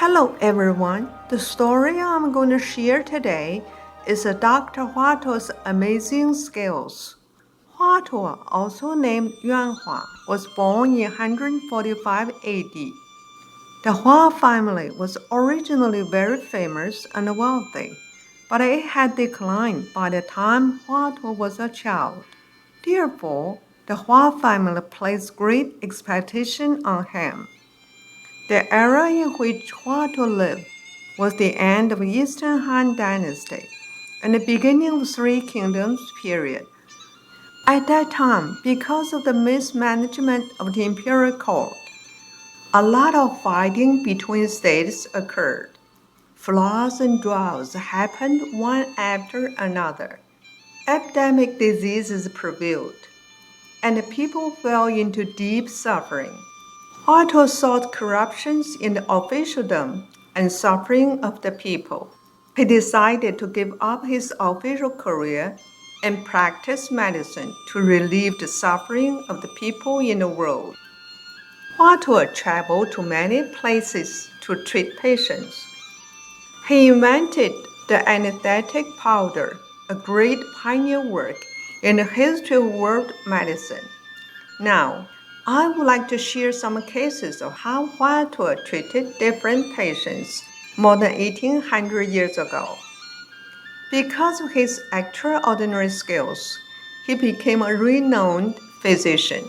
Hello everyone. The story I'm going to share today is Dr. Hua Tuo's amazing skills. Hua Tuo, also named Yuanhua, was born in 145 AD. The Hua family was originally very famous and wealthy, but it had declined by the time Hua Tuo was a child. Therefore, the Hua family placed great expectation on him. The era in which Hua Tuo lived was the end of Eastern Han Dynasty and the beginning of Three Kingdoms period. At that time, because of the mismanagement of the imperial court, a lot of fighting between states occurred. Floods and droughts happened one after another. Epidemic diseases prevailed, and the people fell into deep suffering. Hua Tuo sought corruptions in the officialdom and suffering of the people. He decided to give up his official career and practice medicine to relieve the suffering of the people in the world. Hua Tuo traveled to many places to treat patients. He invented the anesthetic powder, a great pioneer work in the history of world medicine. Now, I would like to share some cases of how Hua Tuo treated different patients more than 1800 years ago. Because of his extraordinary skills, he became a renowned physician.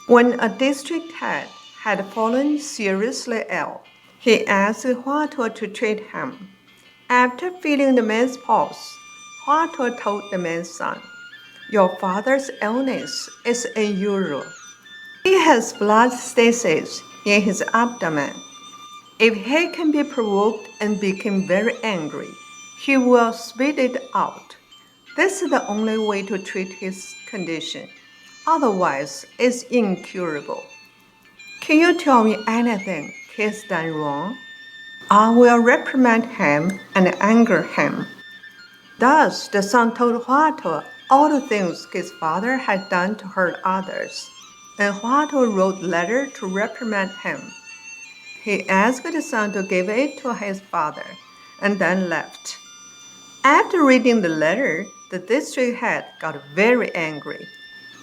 When a district head had fallen seriously ill, he asked Hua Tuo to treat him. After feeling the man's pulse, Hua Tuo told the man's son, "Your father's illness is unusual. He has blood stasis in his abdomen. If he can be provoked and become very angry, he will spit it out. This is the only way to treat his condition. Otherwise, it's incurable. Can you tell me anything he has done wrong? I will reprimand him and anger him." Thus, the son told Hua Tuo all the things his father had done to hurt others, and Hua Tuo wrote a letter to reprimand him. He asked the son to give it to his father, and then left. After reading the letter, the district head got very angry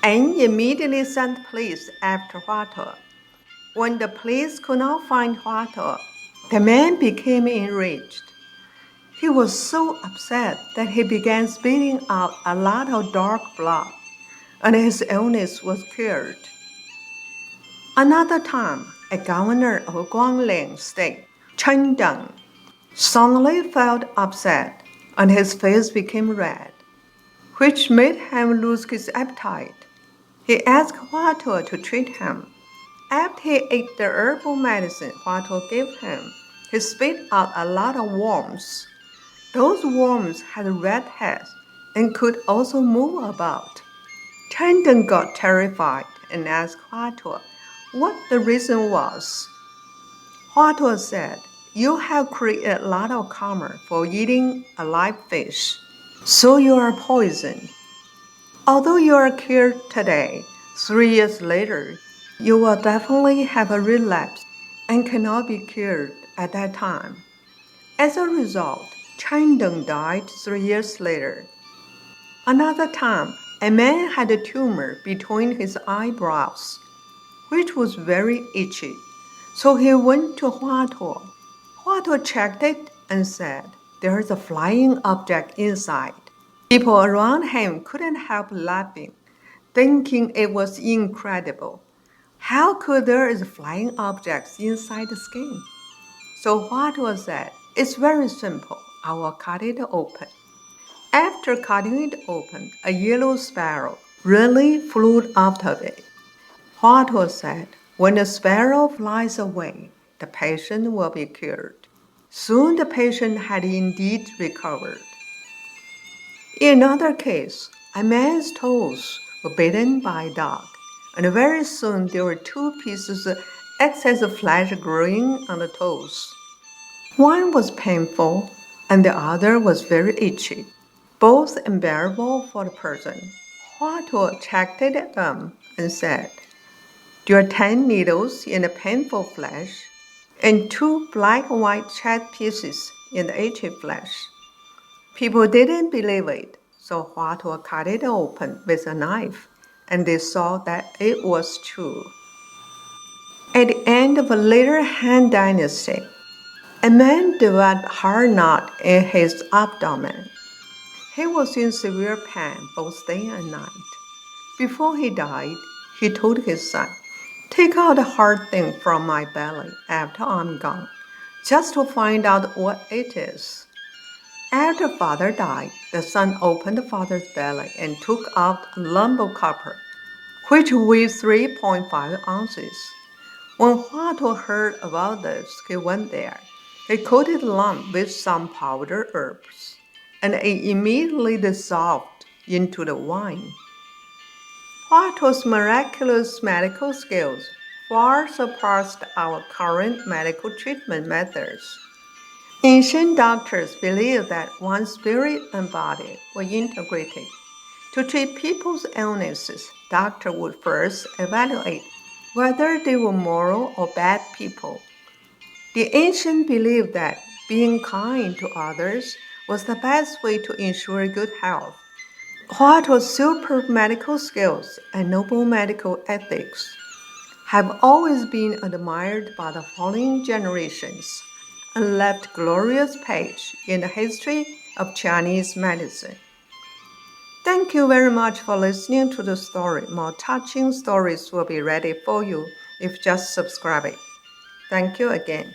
and immediately sent police after Hua Tuo. When the police could not find Hua Tuo, the man became enraged. He was so upset that he began spitting out a lot of dark blood, and his illness was cured. Another time, a governor of Guangling State, Chen Deng, suddenly felt upset, and his face became red, which made him lose his appetite. He asked Hua Tuo to treat him. After he ate the herbal medicine Hua Tuo gave him, he spit out a lot of worms. Those worms had red heads and could also move about. Chen Deng got terrified and asked Hua Tuo what the reason was. Hua Tuo said, "You have created a lot of karma for eating a live fish, so you are poisoned. Although you are cured today, 3 years later, you will definitely have a relapse and cannot be cured at that time." As a result, Chen Deng died 3 years later. Another time, a man had a tumor between his eyebrows, which was very itchy, so he went to Hua Tuo. Hua Tuo checked it and said, "There is a flying object inside." People around him couldn't help laughing, thinking it was incredible. How could there is flying objects inside the skin? So Hua Tuo said, "It's very simple. I will cut it open." After cutting it open, a yellow sparrow really flew out of it. Hua Tuo said, "When the sparrow flies away, the patient will be cured." Soon the patient had indeed recovered. In another case, a man's toes were bitten by a dog, and very soon there were 2 pieces of excess flesh growing on the toes. One was painful, and the other was very itchy, both unbearable for the person. Hua Tuo checked them and said, "There are 10 needles in the painful flesh. and 2 black and white chest pieces in the eaten flesh. People didn't believe it, so Hua Tuo cut it open with a knife, and they saw that it was true. At the end of the later Han Dynasty, a man developed hard knot in his abdomen. He was in severe pain both day and night. Before he died, he told his son, "Take out the hard thing from my belly after I'm gone, just to find out what it is." After father died, the son opened the father's belly and took out a lump of copper, which weighed 3.5 ounces. When Hua Tuo heard about this, he went there. He coated the lump with some powdered herbs, and it immediately dissolved into the wine. Hua Tuo's miraculous medical skills far surpassed our current medical treatment methods. Ancient doctors believed that one's spirit and body were integrated. To treat people's illnesses, doctors would first evaluate whether they were moral or bad people. The ancients believed that being kind to others was the best way to ensure good health. Hua Tuo's superb medical skills and noble medical ethics have always been admired by the following generations and left glorious page in the history of Chinese medicine. Thank you very much for listening to the story. More touching stories will be ready for you if you just subscribe it. Thank you again.